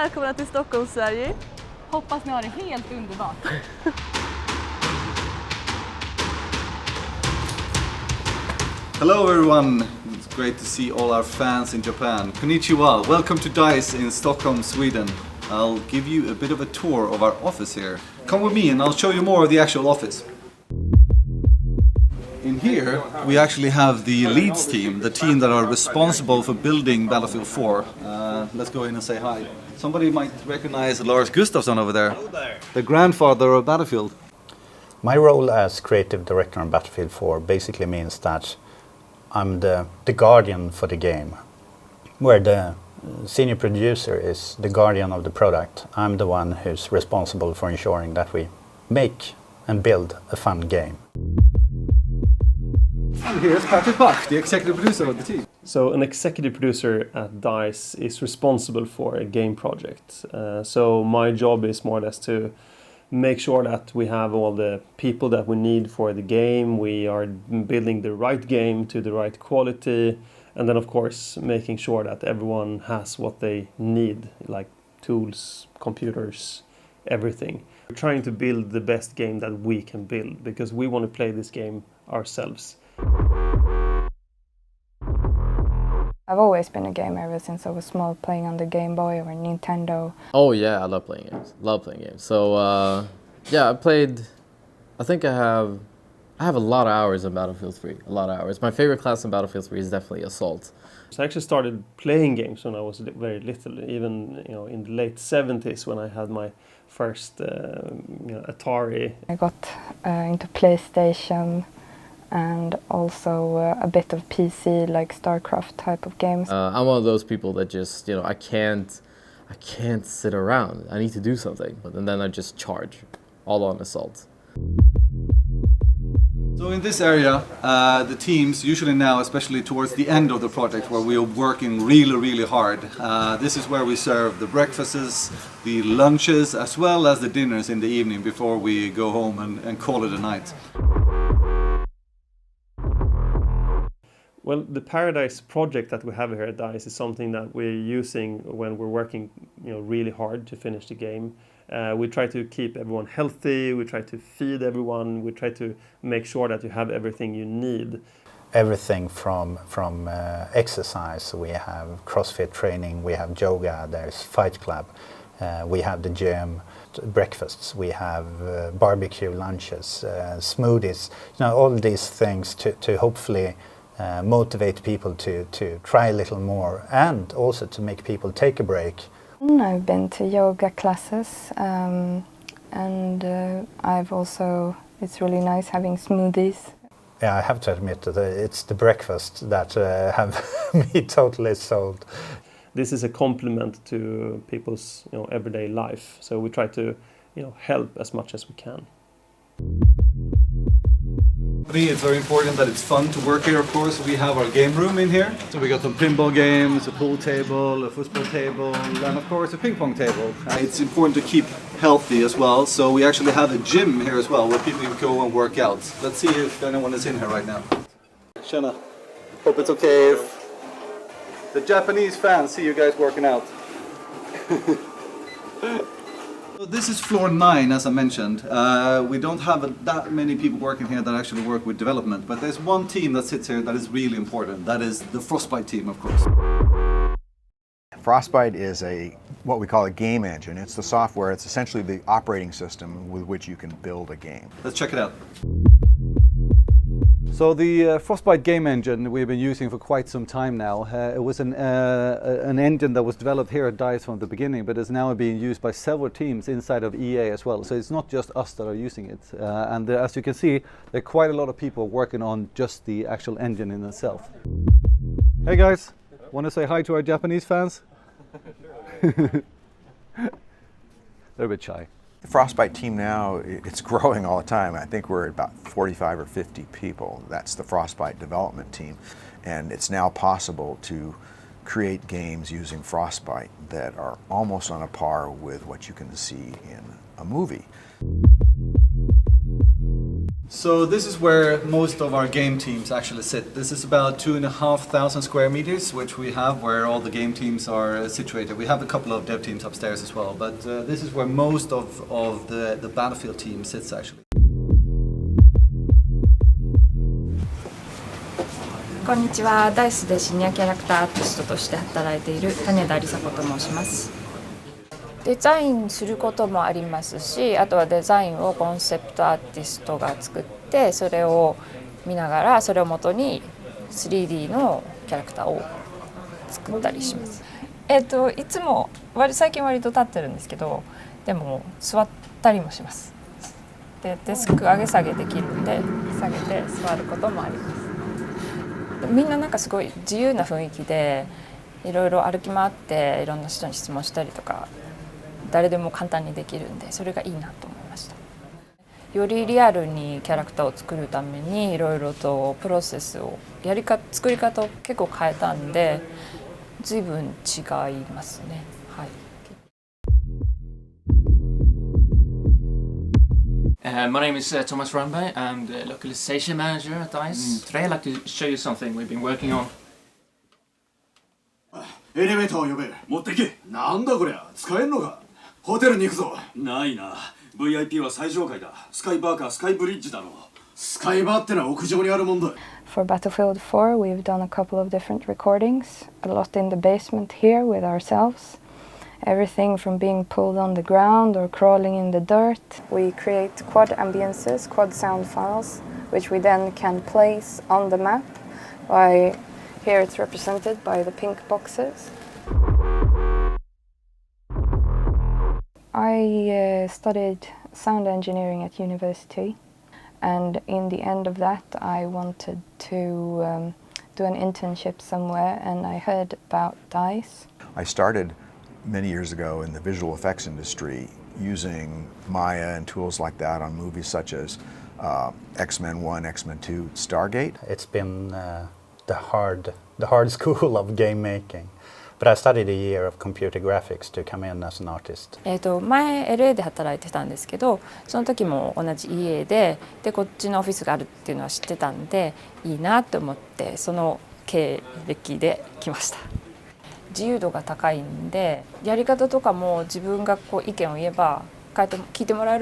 välkomna till Stockholm, Sverige. Hoppas ni har det helt underbart. Hello everyone, it's great to see all our fans in Japan. Konnichiwa, welcome to DICE in Stockholm, Sweden. I'll give you a bit of a tour of our office here. Come with me and I'll show you more of the actual office. In here we actually have the leads team, the team that are responsible for building Battlefield 4. Let's go in and say hi. Somebody might recognize Olof Gustafsson over there. Hello there. The grandfather of Battlefield. My role as creative director on Battlefield 4 basically means that I'm the guardian for the game, where the senior producer is the guardian of the product. I'm the one who's responsible for ensuring that we make and build a fun game. And here's Patrick Bach, the executive producer of the team. So an executive producer at DICE is responsible for a game project. So my job is more or less to make sure that we have all the people that we need for the game. We are building the right game to the right quality. And then of course making sure that everyone has what they need, like tools, computers, everything. We're trying to build the best game that we can build because we want to play this game ourselves. I've always been a gamer ever since I was small, playing on the Game Boy or Nintendo. Oh yeah, I love playing games. So yeah, I think I have a lot of hours in Battlefield 3. A lot of hours. My favorite class in Battlefield 3 is definitely Assault. So I actually started playing games when I was very little, even in the late 70s when I had my first Atari. I got into PlayStation and also a bit of PC, like StarCraft type of games. I'm one of those people that just, I can't sit around. I need to do something, and then I just charge, all on Assault. So in this area, the teams, usually now, especially towards the end of the project where we are working really hard, this is where we serve the breakfasts, the lunches, as well as the dinners in the evening before we go home and call it a night. Well, the Paradise project that we have here at DICE is something that we're using when we're working really hard to finish the game. We try to keep everyone healthy, we try to feed everyone, we try to make sure that you have everything you need. Everything from exercise, we have CrossFit training, we have yoga, there's Fight Club, we have the gym, breakfasts, we have barbecue lunches, smoothies, all these things to hopefully motivate people to try a little more and also to make people take a break. I've been to yoga classes and it's really nice having smoothies. Yeah, I have to admit that it's the breakfast that have me totally sold. This is a complement to people's everyday life, so we try to help as much as we can. For me, it's very important that it's fun to work here, of course. We have our game room in here. So we got some pinball games, a pool table, a football table, and of course a ping pong table. It's important to keep healthy as well, so we actually have a gym here as well where people can go and work out. Let's see if anyone is in here right now. Tjena. Hope it's okay if the Japanese fans see you guys working out. So this is floor 9, as I mentioned. We don't have that many people working here that actually work with development, but there's one team that sits here that is really important. That is the Frostbite team, of course. Frostbite is what we call a game engine. It's the software, it's essentially the operating system with which you can build a game. Let's check it out. So the Frostbite game engine we've been using for quite some time now. It was an engine that was developed here at DICE from the beginning, but is now being used by several teams inside of EA as well. So it's not just us that are using it. And as you can see, there are quite a lot of people working on just the actual engine in itself. Hey guys, want to say hi to our Japanese fans? They're a bit shy. The Frostbite team now, it's growing all the time. I think we're at about 45 or 50 people. That's the Frostbite development team. And it's now possible to create games using Frostbite that are almost on a par with what you can see in a movie. So this is where most of our game teams actually sit. This is about 2,500 square meters, which we have where all the game teams are situated. We have a couple of dev teams upstairs as well, but this is where most of the Battlefield team sits actually. こんにちは。ダイスでシニアキャラクターアーティストとして働いている種田理紗子と申します。デザインすることもありますし、あとはデザインをコンセプトアーティストが作って、それを見ながらそれをもとに 3D のキャラクターを作ったりします。いつも最近割と立ってるんですけど、でも座ったりもします。でデスク上げ下げできるんで下げて座ることもあります。みんななんかすごい自由な雰囲気でいろいろ歩き回っていろんな人に質問したりとか誰でも簡単にできるんでそれがいいなと思いました。よりリアルにキャラクターを作るためにいろいろとプロセスを作り方を結構変えたんで随分違いますね。はい。My name is Thomas Runberg. I'm the localization manager at DICE. Today I'd like to show you something we've been working on. エレベーターを呼べ。持ってけ。なんだこりゃ。使えんのか。ホテルに行くぞ。ないな。VIP は最上階だ。スカイバーかスカイブリッジだろう。スカイバーってのは屋上にあるもんだ。For Battlefield 4, we've done a couple of different recordings, a lot in the basement here with ourselves. Everything from being pulled on the ground or crawling in the dirt. We create quad ambiences, quad sound files, which we then can place on the map. Here it's represented by the pink boxes. I studied sound engineering at university, and in the end of that I wanted to do an internship somewhere, and I heard about DICE. I started many years ago in the visual effects industry using Maya and tools like that on movies such as X-Men 1, X-Men 2, Stargate. It's been the hard school of game making. But I studied a year of computer graphics to come in as an artist. 前 LA で働いてたんですけど、その時も同じ EA でこっちのオフィスがあるっていうのは知ってたんでいいなと思ってその経歴で来ました。自由度が高いんでやり方とかも自分がこう意見を言えば聞いてもらえる